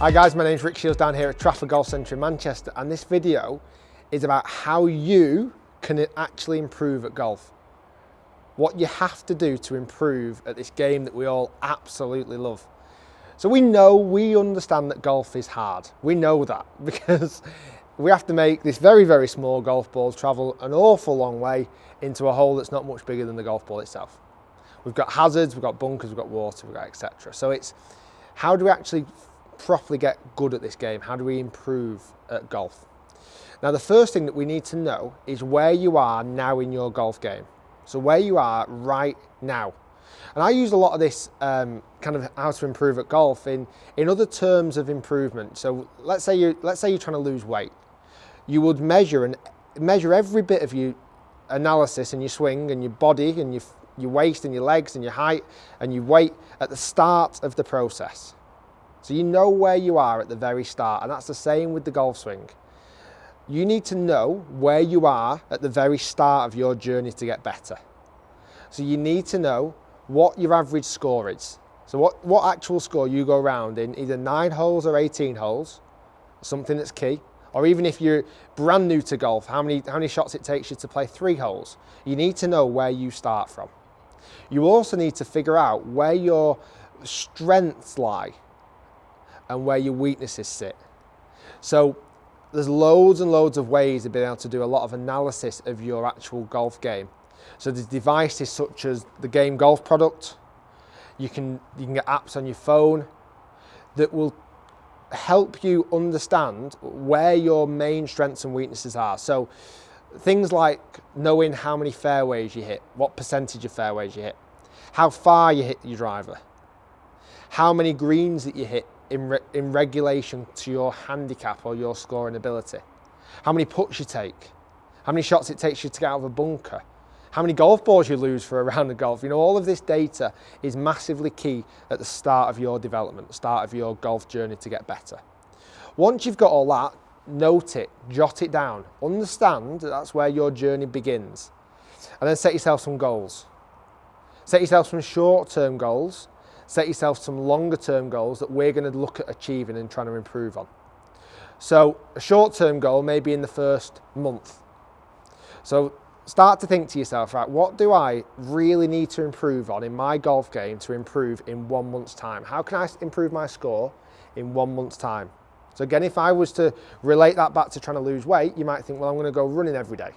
Hi guys, my name's Shiels down here at Trafford Golf Centre in Manchester, and this video is about how you can actually improve at golf. What you have to do to improve at this game that we all absolutely love. So we understand that golf is hard. We know that because we have to make this very, very small golf balls travel an awful long way into a hole that's not much bigger than the golf ball itself. We've got hazards, we've got bunkers, we've got water, we've got etc. So it's how do we actually properly get good at this game? How do we improve at golf? Now, the first thing that we need to know is where you are now in your golf game. So where you are right now. And I use a lot of this kind of how to improve at golf in other terms of improvement. So let's say you're trying to lose weight. You would measure every bit of your analysis and your swing and your body and your waist and your legs and your height and your weight at the start of the process. So you know where you are at the very start, and that's the same with the golf swing. You need to know where you are at the very start of your journey to get better. So you need to know what your average score is. So what actual score you go around in either 9 holes or 18 holes, something that's key. Or even if you're brand new to golf, how many shots it takes you to play 3 holes. You need to know where you start from. You also need to figure out where your strengths lie and where your weaknesses sit. So there's loads and loads of ways of being able to do a lot of analysis of your actual golf game. So there's devices such as the Game Golf product. You can get apps on your phone that will help you understand where your main strengths and weaknesses are. So things like knowing how many fairways you hit, what percentage of fairways you hit, how far you hit your driver, how many greens that you hit in regulation to your handicap or your scoring ability, how many putts you take, how many shots it takes you to get out of a bunker, how many golf balls you lose for a round of golf. You know, all of this data is massively key at the start of your development, the start of your golf journey to get better. Once you've got all that, note it, jot it down, understand that that's where your journey begins, and then set yourself some goals. Set yourself some short-term goals. Set yourself some longer term goals that we're going to look at achieving and trying to improve on. So a short term goal may be in the first month. So start to think to yourself, right, what do I really need to improve on in my golf game to improve in 1 month's time? How can I improve my score in 1 month's time? So again, if I was to relate that back to trying to lose weight, you might think, well, I'm going to go running every day.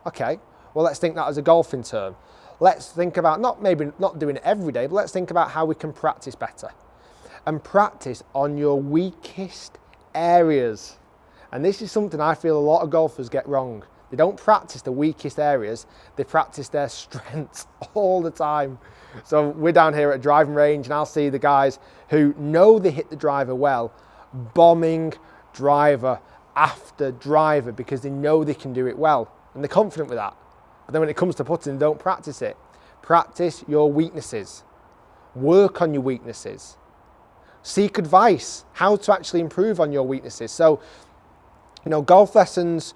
Okay, well, let's think that as a golfing term. Let's think about maybe not doing it every day, but let's think about how we can practice better. And practice on your weakest areas. And this is something I feel a lot of golfers get wrong. They don't practice the weakest areas, they practice their strengths all the time. So we're down here at a driving range and I'll see the guys who know they hit the driver well, bombing driver after driver because they know they can do it well. And they're confident with that. But then when it comes to putting, don't practice it. Practice your weaknesses. Work on your weaknesses. Seek advice, how to actually improve on your weaknesses. So, you know, golf lessons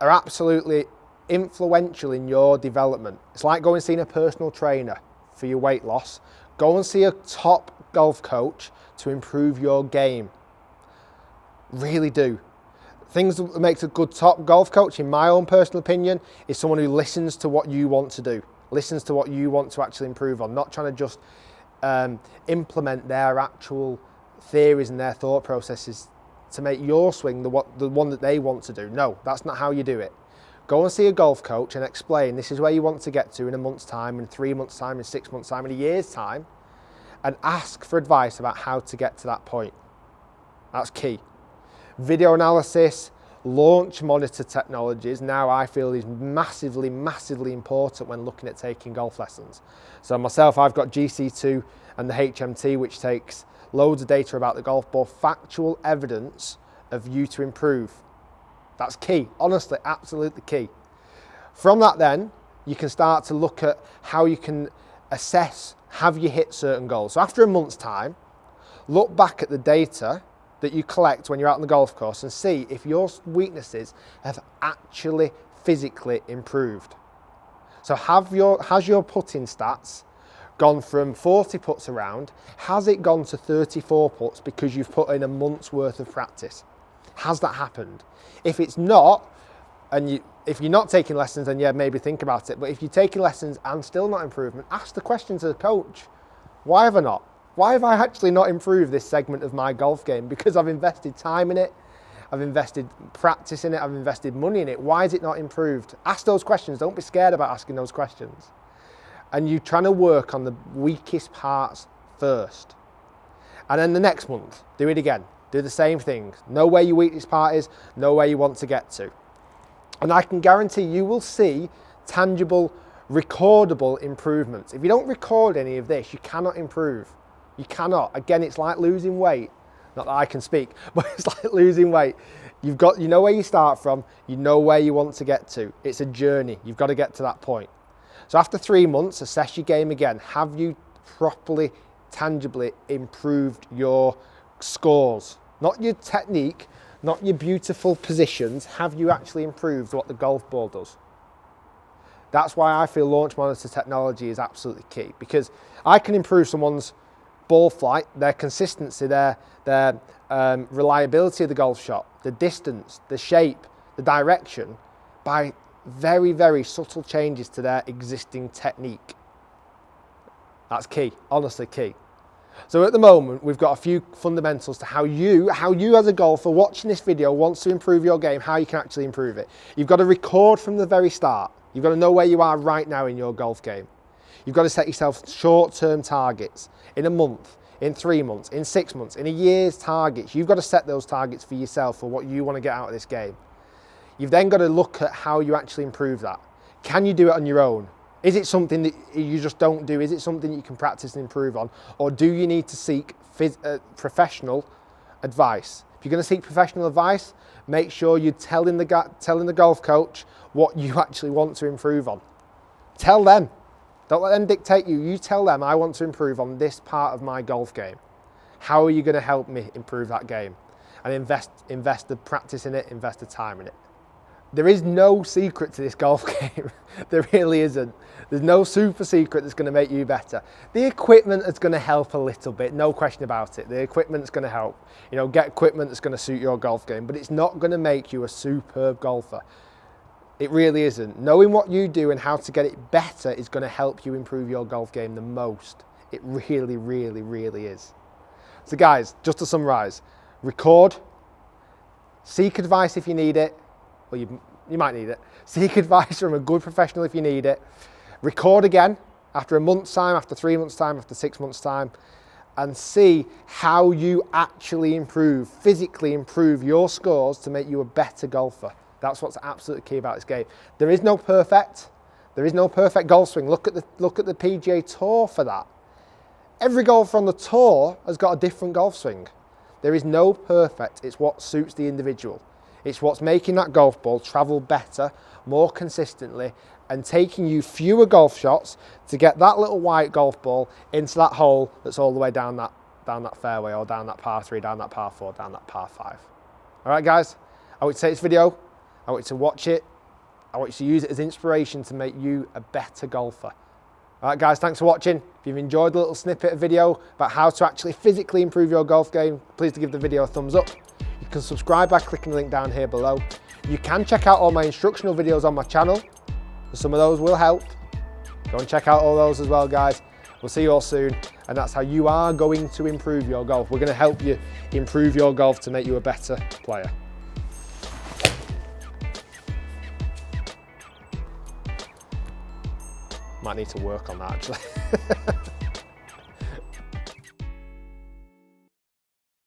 are absolutely influential in your development. It's like going and seeing a personal trainer for your weight loss. Go and see a top golf coach to improve your game. Really do. Things that makes a good top golf coach, in my own personal opinion, is someone who listens to what you want to do, listens to what you want to actually improve on, not trying to just implement their actual theories and their thought processes to make your swing the one that they want to do. No, that's not how you do it. Go and see a golf coach and explain this is where you want to get to in a month's time, in 3 months' time, in 6 months' time, in a year's time, and ask for advice about how to get to that point. That's key. Video analysis, launch monitor technologies, now I feel is massively, massively important when looking at taking golf lessons. So myself, I've got GC2 and the HMT, which takes loads of data about the golf ball, factual evidence of you to improve. That's key, honestly, absolutely key. From that then, you can start to look at how you can assess, have you hit certain goals? So after a month's time, look back at the data that you collect when you're out on the golf course and see if your weaknesses have actually physically improved. So has your putting stats gone from 40 putts around? Has it gone to 34 putts because you've put in a month's worth of practice? Has that happened? If it's not, and if you're not taking lessons, then yeah, maybe think about it. But if you're taking lessons and still not improvement, ask the question to the coach. Why have I not? Why have I actually not improved this segment of my golf game? Because I've invested time in it, I've invested practice in it, I've invested money in it. Why is it not improved? Ask those questions. Don't be scared about asking those questions. And you're trying to work on the weakest parts first. And then the next month, do it again. Do the same thing. Know where your weakest part is, know where you want to get to. And I can guarantee you will see tangible, recordable improvements. If you don't record any of this, you cannot improve. You cannot. Again, it's like losing weight. Not that I can speak, but it's like losing weight. You know where you start from, you know where you want to get to. It's a journey. You've got to get to that point. So after 3 months, assess your game again. Have you properly, tangibly improved your scores? Not your technique, not your beautiful positions. Have you actually improved what the golf ball does? That's why I feel launch monitor technology is absolutely key, because I can improve someone's ball flight, their consistency, their reliability of the golf shot, the distance, the shape, the direction, by very, very subtle changes to their existing technique. That's key, honestly key. So at the moment, we've got a few fundamentals to how you as a golfer watching this video wants to improve your game, how you can actually improve it. You've got to record from the very start. You've got to know where you are right now in your golf game. You've got to set yourself short-term targets in a month, in 3 months, in 6 months, in a year's targets. You've got to set those targets for yourself for what you want to get out of this game. You've then got to look at how you actually improve that. Can you do it on your own? Is it something that you just don't do? Is it something that you can practice and improve on? Or do you need to seek professional advice? If you're going to seek professional advice, make sure you're telling the golf coach what you actually want to improve on. Tell them. Don't let them dictate you. You tell them, I want to improve on this part of my golf game. How are you going to help me improve that game? And invest the practice in it, invest the time in it. There is no secret to this golf game. There really isn't. There's no super secret that's going to make you better. The equipment is going to help a little bit, no question about it. The equipment's going to help. Get equipment that's going to suit your golf game, but it's not going to make you a superb golfer. It really isn't. Knowing what you do and how to get it better is going to help you improve your golf game the most. It really, really, really is. So guys, just to summarize, record, seek advice if you need it. Well, you might need it. Seek advice from a good professional if you need it. Record again after a month's time, after 3 months' time, after 6 months' time, and see how you actually physically improve your scores to make you a better golfer. That's what's absolutely key about this game. There is no perfect golf swing. Look at the PGA Tour for that. Every golfer on the tour has got a different golf swing. There is no perfect. It's what suits the individual. It's what's making that golf ball travel better, more consistently, and taking you fewer golf shots to get that little white golf ball into that hole that's all the way down that fairway, or down that par 3, down that par 4, down that par 5. All right, guys, I want you to take this video, I want you to watch it, I want you to use it as inspiration to make you a better golfer. All right, guys, thanks for watching. If you've enjoyed the little snippet of video about how to actually physically improve your golf game, please do give the video a thumbs up. You can subscribe by clicking the link down here below. You can check out all my instructional videos on my channel. Some of those will help. Go and check out all those as well, guys. We'll see you all soon. And that's how you are going to improve your golf. We're going to help you improve your golf to make you a better player. Might need to work on that, actually.